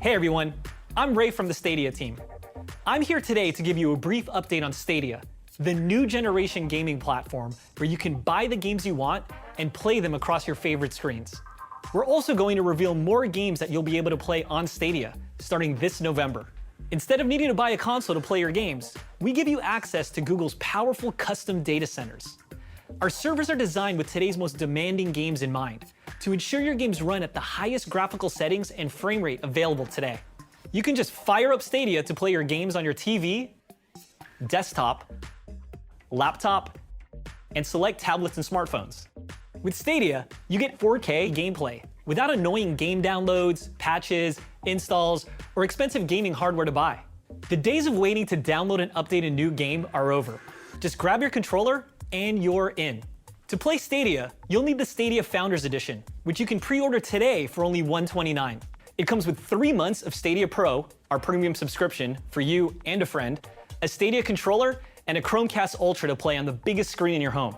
Hey everyone, I'm Ray from the Stadia team. I'm here today to give you a brief update on Stadia, the new generation gaming platform where you can buy the games you want and play them across your favorite screens. We're also going to reveal more games that you'll be able to play on Stadia, starting this November. Instead of needing to buy a console to play your games, we give you access to Google's powerful custom data centers. Our servers are designed with today's most demanding games in mind, to ensure your games run at the highest graphical settings and frame rate available today. You can just fire up Stadia to play your games on your TV, desktop, laptop, and select tablets and smartphones. With Stadia, you get 4K gameplay without annoying game downloads, patches, installs, or expensive gaming hardware to buy. The days of waiting to download and update a new game are over. Just grab your controller and you're in. To play Stadia, you'll need the Stadia Founders Edition, which you can pre-order today for only $129. It comes with 3 months of Stadia Pro, our premium subscription for you and a friend, a Stadia controller, and a Chromecast Ultra to play on the biggest screen in your home.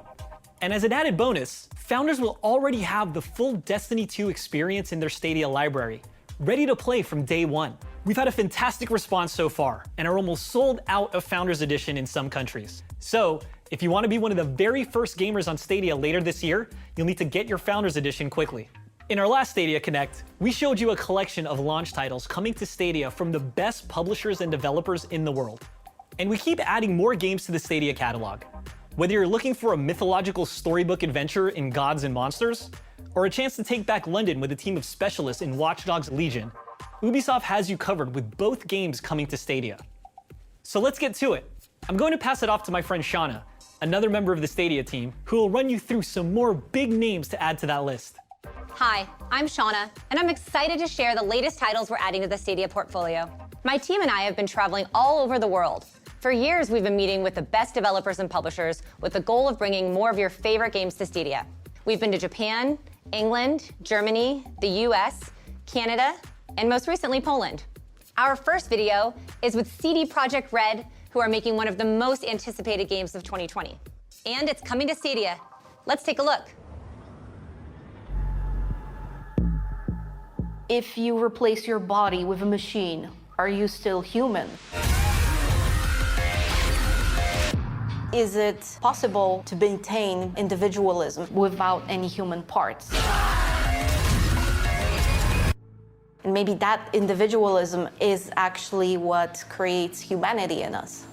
And as an added bonus, Founders will already have the full Destiny 2 experience in their Stadia library, ready to play from day one. We've had a fantastic response so far, and are almost sold out of Founders Edition in some countries. So, if you want to be one of the very first gamers on Stadia later this year, you'll need to get your Founders Edition quickly. In our last Stadia Connect, we showed you a collection of launch titles coming to Stadia from the best publishers and developers in the world. And we keep adding more games to the Stadia catalog. Whether you're looking for a mythological storybook adventure in Gods and Monsters, or a chance to take back London with a team of specialists in Watch Dogs Legion, Ubisoft has you covered with both games coming to Stadia. So let's get to it. I'm going to pass it off to my friend Shauna, another member of the Stadia team, who will run you through some more big names to add to that list. Hi, I'm Shauna, and I'm excited to share the latest titles we're adding to the Stadia portfolio. My team and I have been traveling all over the world. For years, we've been meeting with the best developers and publishers with the goal of bringing more of your favorite games to Stadia. We've been to Japan, England, Germany, the US, Canada, and most recently, Poland. Our first video is with CD Projekt Red, who are making one of the most anticipated games of 2020. And it's coming to Stadia. Let's take a look. If you replace your body with a machine, are you still human? Is it possible to maintain individualism without any human parts? And maybe that individualism is actually what creates humanity in us.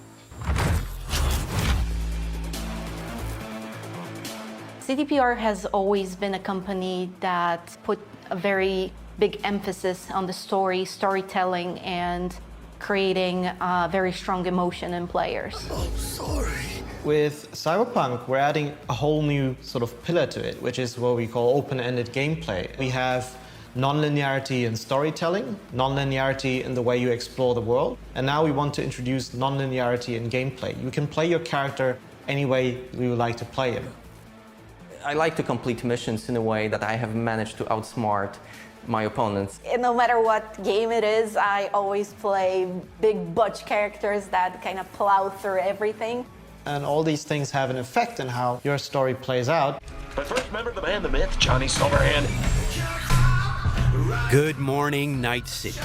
CDPR has always been a company that put a very big emphasis on the storytelling, and creating very strong emotion in players. Oh, sorry. With Cyberpunk, we're adding a whole new sort of pillar to it, which is what we call open-ended gameplay. We have non-linearity in storytelling, non-linearity in the way you explore the world, and now we want to introduce non-linearity in gameplay. You can play your character any way you would like to play him. I like to complete missions in a way that I have managed to outsmart my opponents. And no matter what game it is, I always play big butch characters that kind of plow through everything. And all these things have an effect on how your story plays out. But first, remember the man, the myth, Johnny Silverhand. Good morning, Night City.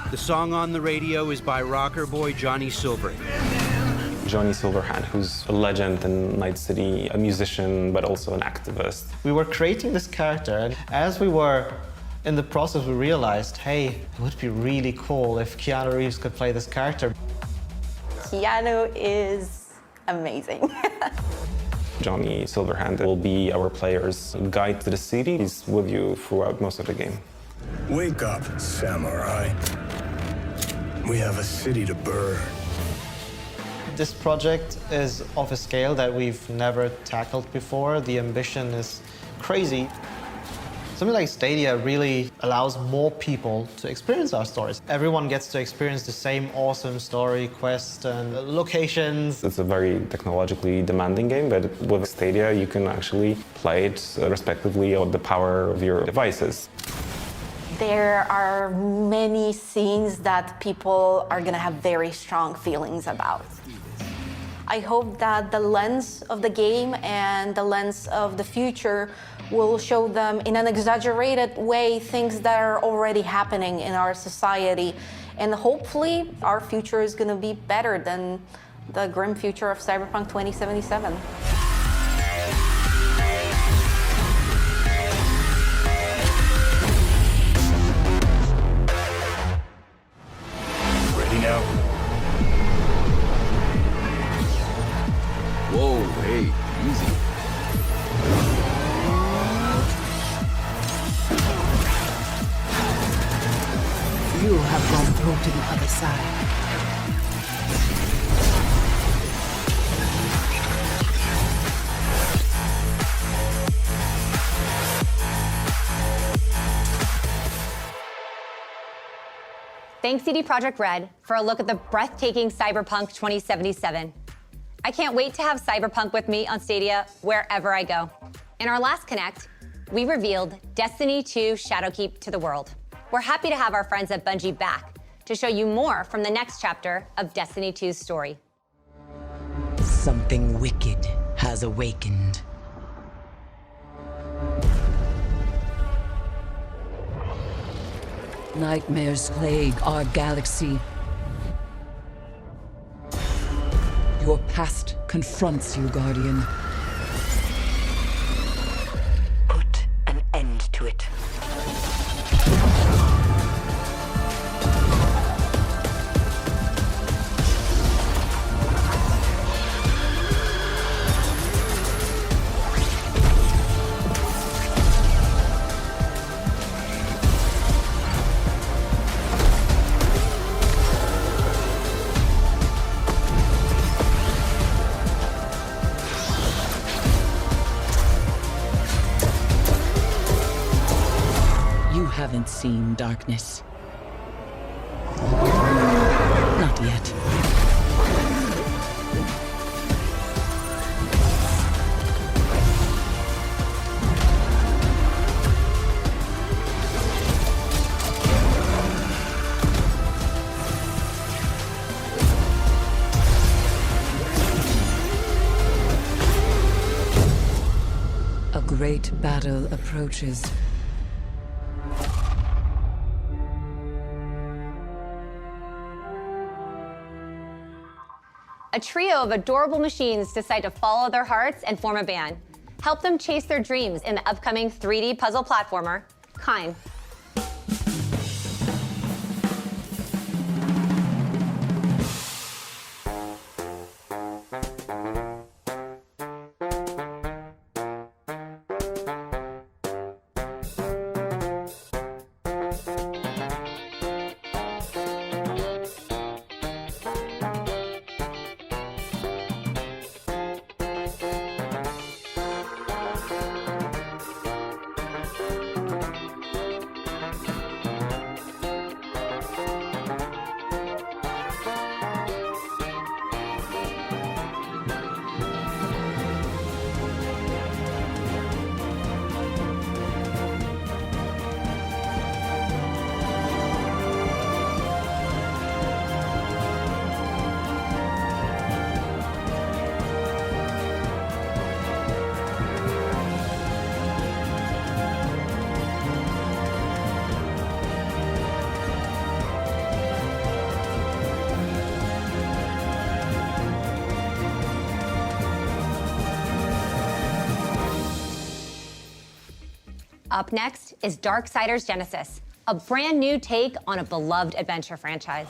The song on the radio is by rocker boy Johnny Silverhand. Johnny Silverhand, who's a legend in Night City, a musician, but also an activist. We were creating this character, and as we were in the process, we realized, hey, it would be really cool if Keanu Reeves could play this character. Keanu is amazing. Johnny Silverhand will be our player's guide to the city. He's with you throughout most of the game. Wake up, samurai. We have a city to burn. This project is of a scale that we've never tackled before. The ambition is crazy. Something like Stadia really allows more people to experience our stories. Everyone gets to experience the same awesome story, quest, and locations. It's a very technologically demanding game, but with Stadia you can actually play it respectively on the power of your devices. There are many scenes that people are gonna have very strong feelings about. I hope that the lens of the game and the lens of the future will show them in an exaggerated way things that are already happening in our society. And hopefully our future is going to be better than the grim future of Cyberpunk 2077. Ready now? Whoa, hey, easy. You have gone through to the other side. Thanks CD Projekt Red for a look at the breathtaking Cyberpunk 2077. I can't wait to have Cyberpunk with me on Stadia wherever I go. In our last Connect, we revealed Destiny 2 Shadowkeep to the world. We're happy to have our friends at Bungie back to show you more from the next chapter of Destiny 2's story. Something wicked has awakened. Nightmares plague our galaxy. Your past confronts you, Guardian. Put an end to it. Haven't seen darkness. Not yet. A great battle approaches. A trio of adorable machines decide to follow their hearts and form a band. Help them chase their dreams in the upcoming 3D puzzle platformer, Kime. Up next is Darksiders Genesis, a brand new take on a beloved adventure franchise.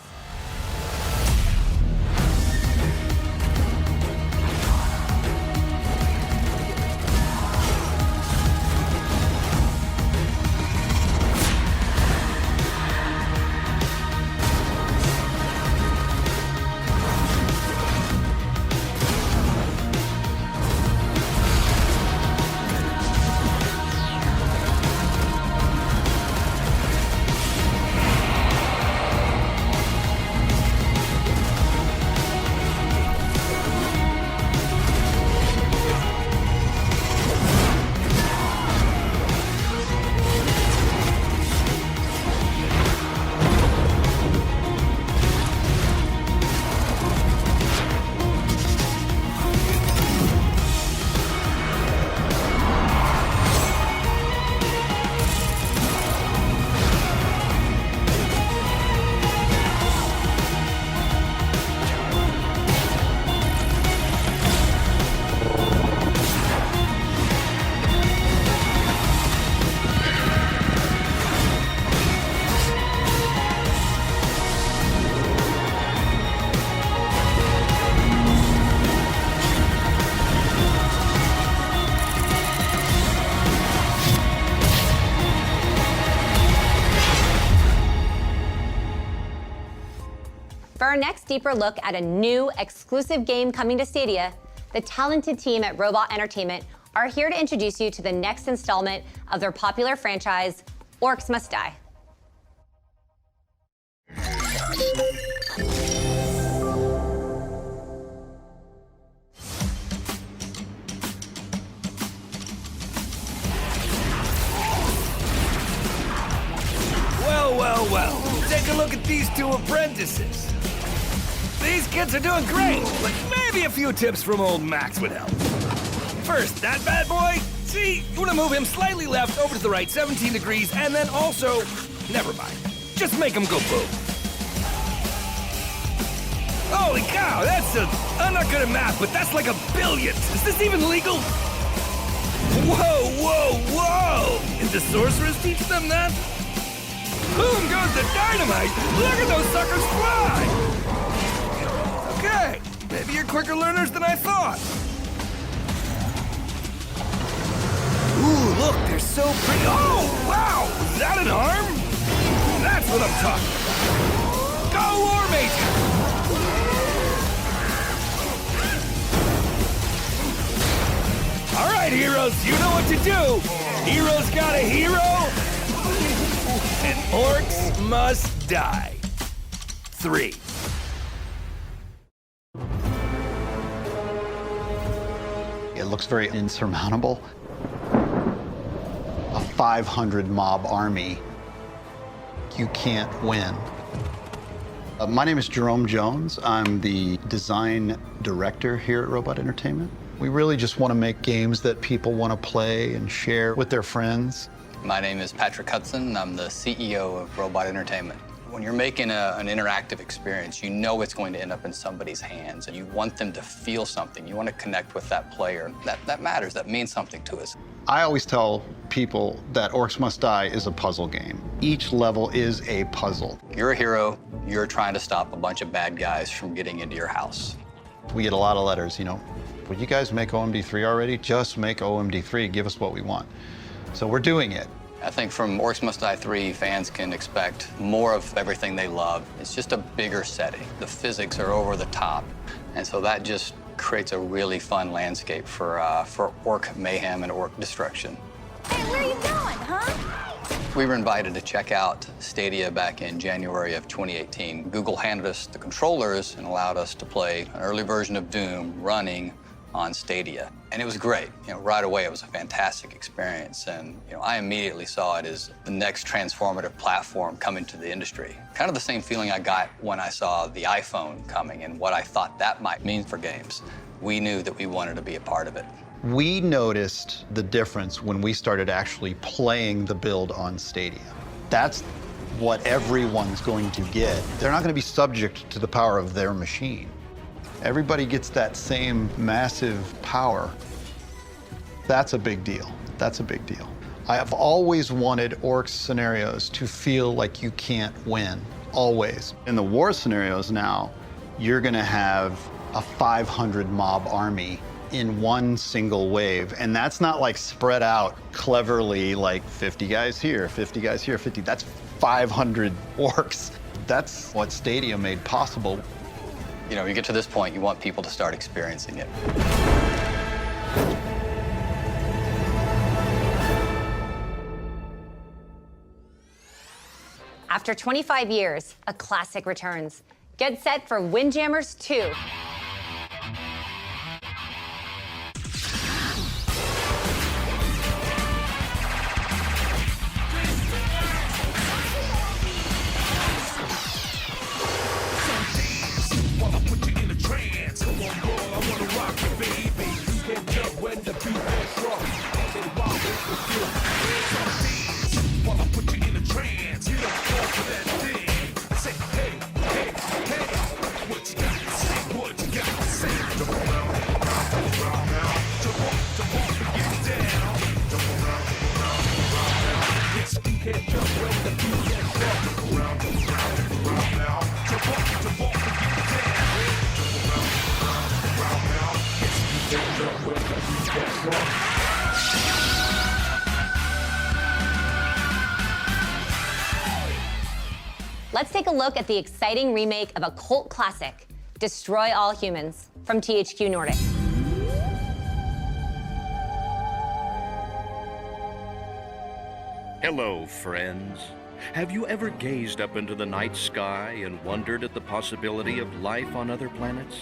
our next deeper look at a new exclusive game coming to Stadia, the talented team at Robot Entertainment are here to introduce you to the next installment of their popular franchise, Orcs Must Die. Well, take a look at these two apprentices. These kids are doing great, but maybe a few tips from old Max would help. First, that bad boy, see, you want to move him slightly left over to the right 17 degrees, and then also, never mind, just make him go boom. Holy cow, I'm not good at math, but that's like $1 billion. Is this even legal? Whoa! Did the sorcerers teach them that? Boom goes the dynamite! Look at those suckers fly! Okay, maybe you're quicker learners than I thought. Ooh, look, they're so pretty. Oh, wow! Is that an arm? That's what I'm talking about. Go, War Mage! All right, heroes, you know what to do. Heroes got a hero. And orcs must die. 3. It looks very insurmountable. A 500 mob army. You can't win. My name is Jerome Jones. I'm the design director here at Robot Entertainment. We really just want to make games that people want to play and share with their friends. My name is Patrick Hudson. I'm the CEO of Robot Entertainment. When you're making an interactive experience, you know it's going to end up in somebody's hands, and you want them to feel something. You want to connect with that player. That matters. That means something to us. I always tell people that Orcs Must Die is a puzzle game. Each level is a puzzle. You're a hero. You're trying to stop a bunch of bad guys from getting into your house. We get a lot of letters, would you guys make OMD3 already? Just make OMD3. Give us what we want. So we're doing it. I think from Orcs Must Die 3, fans can expect more of everything they love. It's just a bigger setting. The physics are over the top, and so that just creates a really fun landscape for orc mayhem and orc destruction. Hey, where are you going, huh? We were invited to check out Stadia back in January of 2018. Google handed us the controllers and allowed us to play an early version of Doom running on Stadia. And it was great. Right away, it was a fantastic experience. And, I immediately saw it as the next transformative platform coming to the industry. Kind of the same feeling I got when I saw the iPhone coming and what I thought that might mean for games. We knew that we wanted to be a part of it. We noticed the difference when we started actually playing the build on Stadia. That's what everyone's going to get. They're not going to be subject to the power of their machine. Everybody gets that same massive power. That's a big deal. That's a big deal. I have always wanted orcs scenarios to feel like you can't win, always. In the war scenarios now, you're gonna have a 500 mob army in one single wave. And that's not like spread out cleverly, like 50 guys here, 50 guys here, 50. That's 500 orcs. That's what Stadia made possible. You get to this point, you want people to start experiencing it. After 25 years, a classic returns. Get set for Windjammers 2. What you got? Say what let's take a look at the exciting remake of a cult classic, Destroy All Humans, from THQ Nordic. Hello, friends. Have you ever gazed up into the night sky and wondered at the possibility of life on other planets?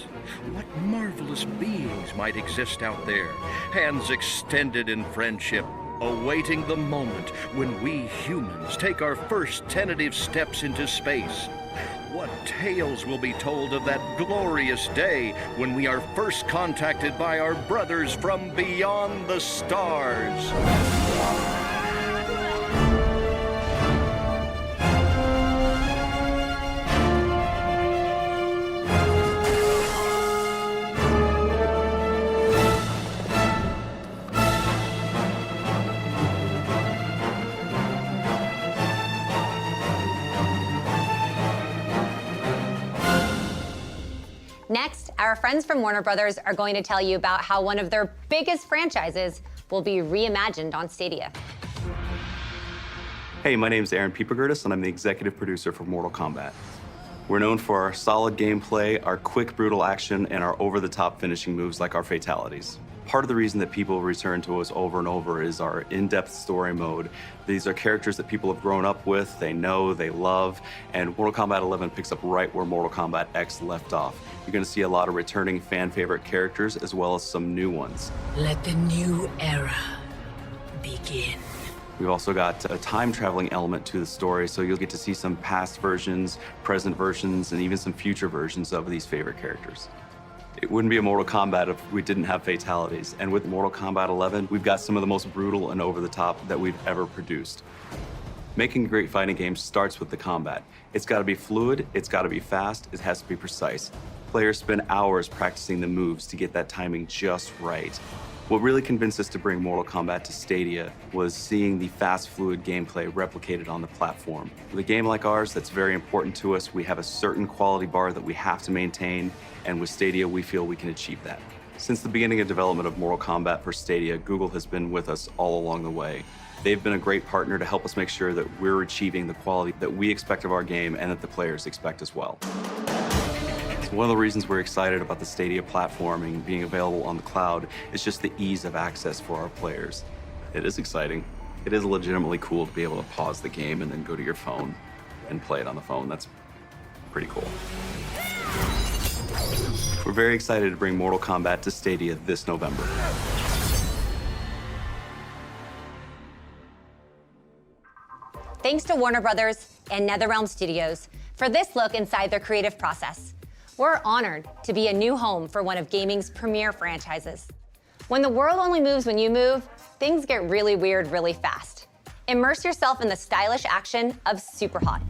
What marvelous beings might exist out there, hands extended in friendship, awaiting the moment when we humans take our first tentative steps into space? What tales will be told of that glorious day when we are first contacted by our brothers from beyond the stars? Next, our friends from Warner Brothers are going to tell you about how one of their biggest franchises will be reimagined on Stadia. Hey, my name is Aaron Piepergertis, and I'm the executive producer for Mortal Kombat. We're known for our solid gameplay, our quick, brutal action, and our over-the-top finishing moves like our fatalities. Part of the reason that people return to us over and over is our in-depth story mode. These are characters that people have grown up with, they know, they love, and Mortal Kombat 11 picks up right where Mortal Kombat X left off. You're going to see a lot of returning fan-favorite characters as well as some new ones. Let the new era begin. We've also got a time-traveling element to the story, so you'll get to see some past versions, present versions, and even some future versions of these favorite characters. It wouldn't be a Mortal Kombat if we didn't have fatalities. And with Mortal Kombat 11, we've got some of the most brutal and over-the-top that we've ever produced. Making a great fighting game starts with the combat. It's got to be fluid, it's got to be fast, it has to be precise. Players spend hours practicing the moves to get that timing just right. What really convinced us to bring Mortal Kombat to Stadia was seeing the fast, fluid gameplay replicated on the platform. With a game like ours that's very important to us, we have a certain quality bar that we have to maintain, and with Stadia, we feel we can achieve that. Since the beginning of development of Mortal Kombat for Stadia, Google has been with us all along the way. They've been a great partner to help us make sure that we're achieving the quality that we expect of our game and that the players expect as well. One of the reasons we're excited about the Stadia platform and being available on the cloud is just the ease of access for our players. It is exciting. It is legitimately cool to be able to pause the game and then go to your phone and play it on the phone. That's pretty cool. We're very excited to bring Mortal Kombat to Stadia this November. Thanks to Warner Brothers and NetherRealm Studios for this look inside their creative process. We're honored to be a new home for one of gaming's premier franchises. When the world only moves when you move, things get really weird really fast. Immerse yourself in the stylish action of Superhot.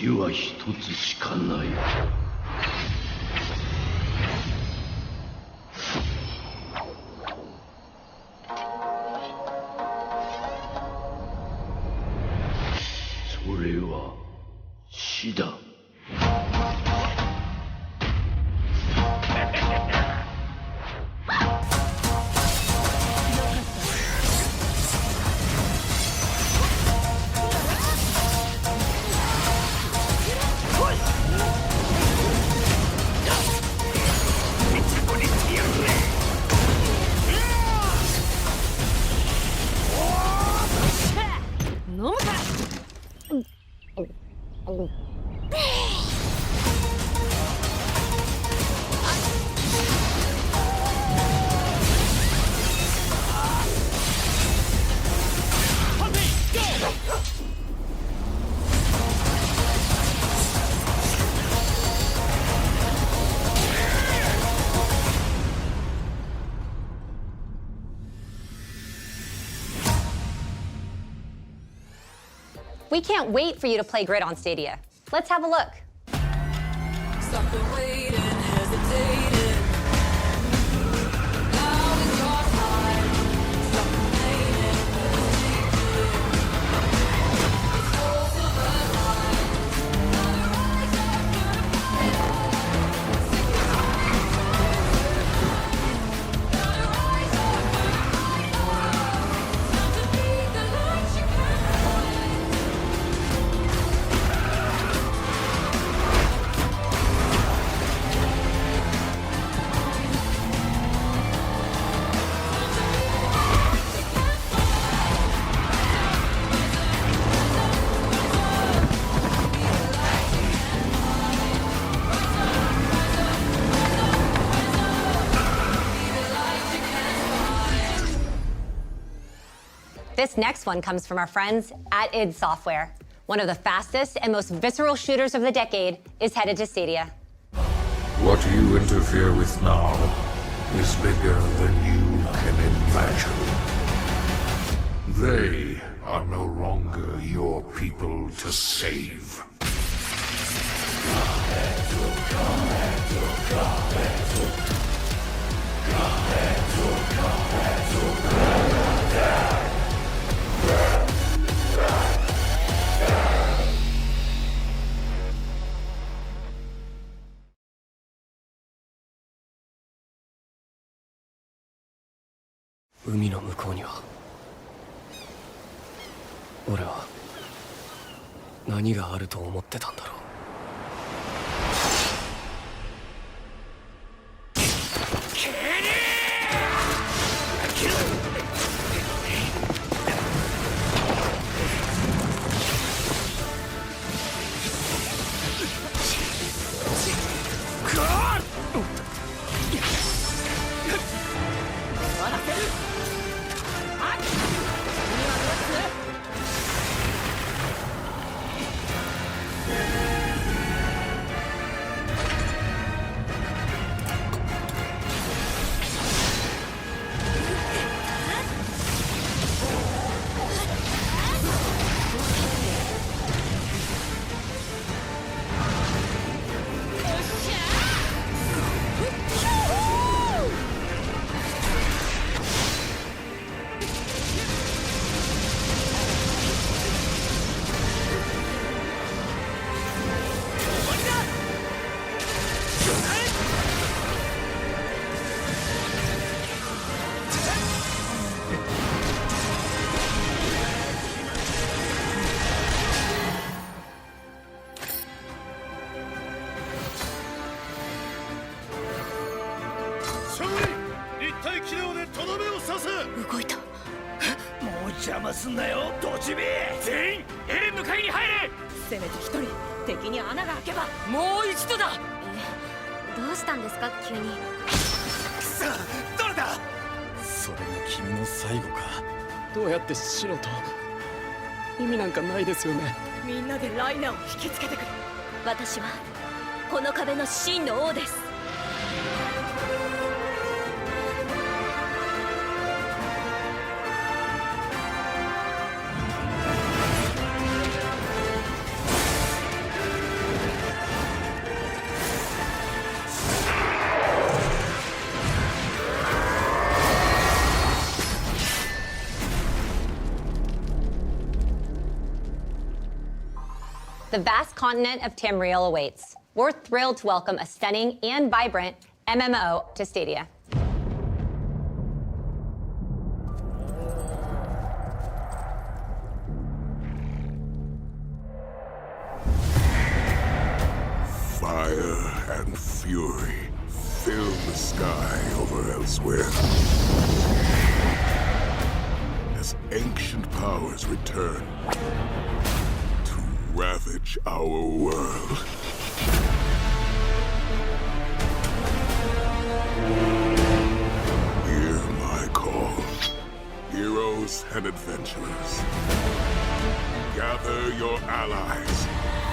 道は一つしかない。それは死だ。We can't wait for you to play Grid on Stadia. Let's have a look. This next one comes from our friends at id Software. One of the fastest and most visceral shooters of the decade is headed to Stadia. What you interfere with now is bigger than you can imagine. They are no longer your people to save. Umi no mukou ni wa ore wa nani ga aru to omotte ta n darou. Shiro to 意味なんかないですよね。みんなでライナーを引きつけてくれ。私はこの壁の真の王です。the vast continent of Tamriel awaits. We're thrilled to welcome a stunning and vibrant MMO to Stadia. Fire and fury fill the sky over elsewhere. As ancient powers return to ravage our world. Hear my call. Heroes and adventurers. Gather your allies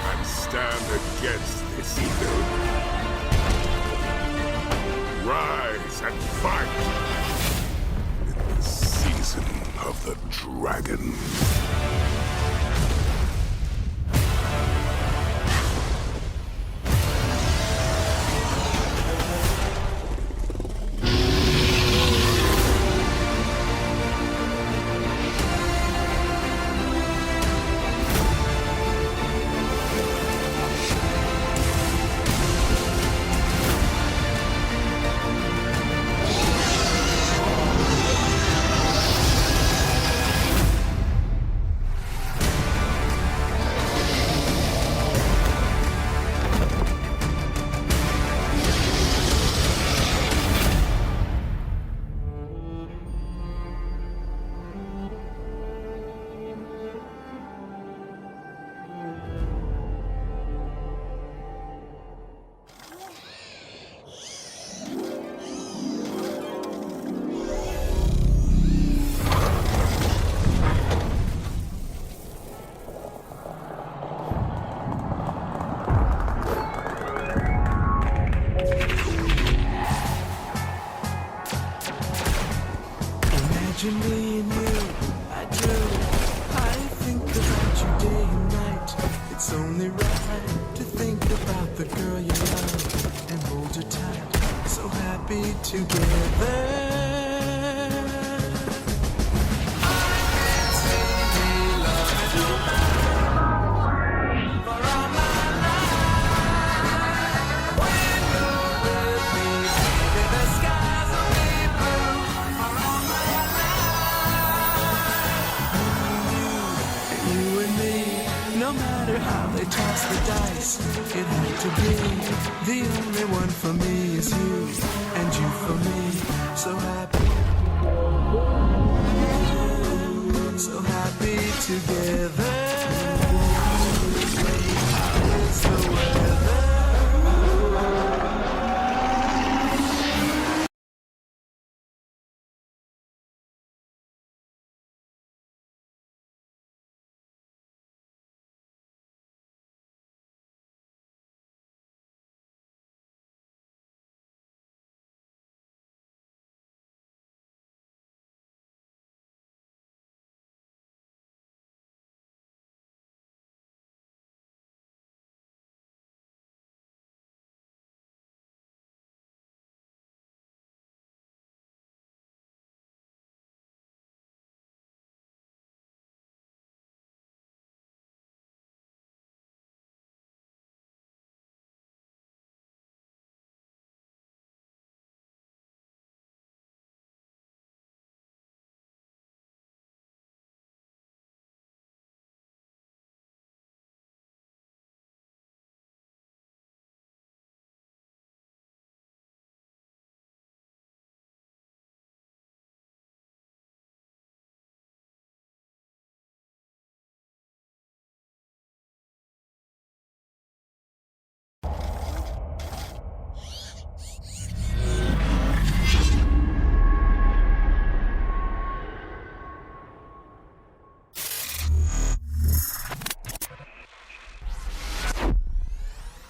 and stand against this evil. Rise and fight in the season of the dragon. Imagine me and you, I do. I think about you day and night. It's only right to think about the girl you love and hold her tight. So happy together. Toss the dice, it had to be. The only one for me is you, and you for me. So happy, so happy together. How is the weather?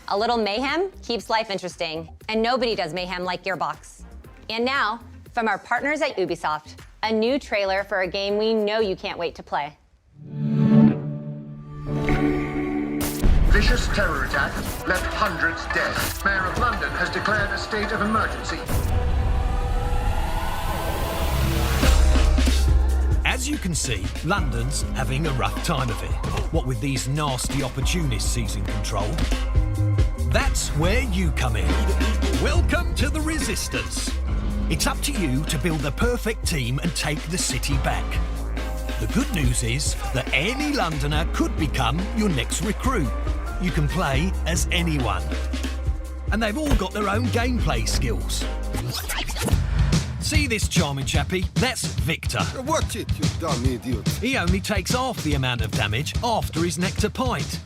A little mayhem keeps life interesting, and nobody does mayhem like Gearbox. And now, from our partners at Ubisoft, a new trailer for a game we know you can't wait to play. Vicious terror attack left hundreds dead. Mayor of London has declared a state of emergency. As you can see, London's having a rough time of it. What with these nasty opportunists seizing control. That's where you come in. Welcome to the Resistance. It's up to you to build the perfect team and take the city back. The good news is that any Londoner could become your next recruit. You can play as anyone. And they've all got their own gameplay skills. See this charming chappie? That's Victor. Watch it, you dumb idiot. He only takes half the amount of damage after his nectar pint.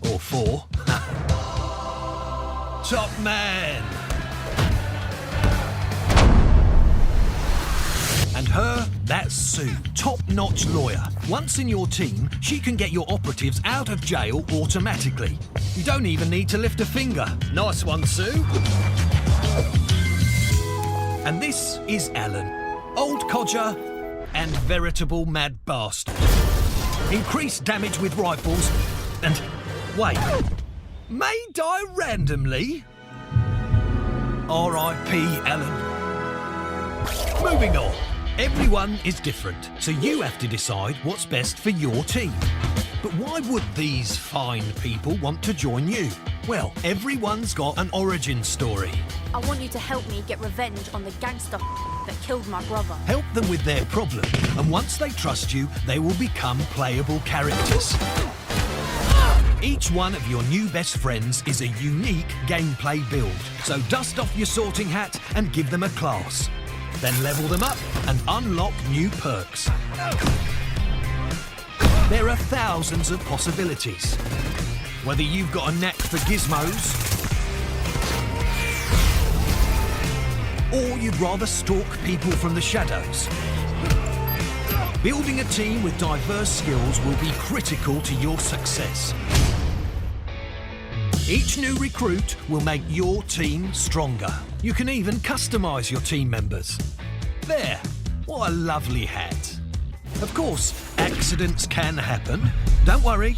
Or 4. Top man! And her, that's Sue, top-notch lawyer. Once in your team, she can get your operatives out of jail automatically. You don't even need to lift a finger. Nice one, Sue. And this is Alan, old codger and veritable mad bastard. Increased damage with rifles and... wait, may die randomly? R.I.P. Alan. Moving on. Everyone is different, so you have to decide what's best for your team. But why would these fine people want to join you? Well, everyone's got an origin story. I want you to help me get revenge on the gangster that killed my brother. Help them with their problem, and once they trust you, they will become playable characters. Each one of your new best friends is a unique gameplay build, so dust off your sorting hat and give them a class. Then level them up and unlock new perks. There are thousands of possibilities. Whether you've got a knack for gizmos, or you'd rather stalk people from the shadows. Building a team with diverse skills will be critical to your success. Each new recruit will make your team stronger. You can even customise your team members. There, what a lovely hat. Of course, accidents can happen. Don't worry.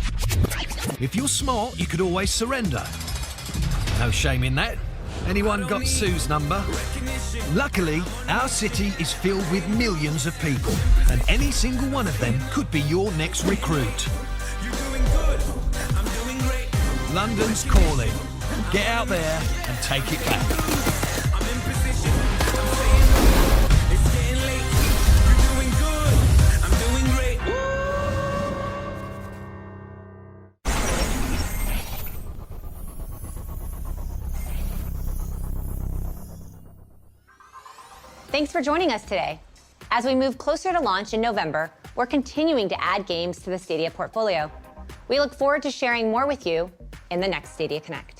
If you're smart, you could always surrender. No shame in that. Anyone got Sue's number? Luckily, our city is filled with millions of people, and any single one of them could be your next recruit. London's calling. Get out there and take it back. Thanks for joining us today. As we move closer to launch in November, we're continuing to add games to the Stadia portfolio. We look forward to sharing more with you in the next Stadia Connect.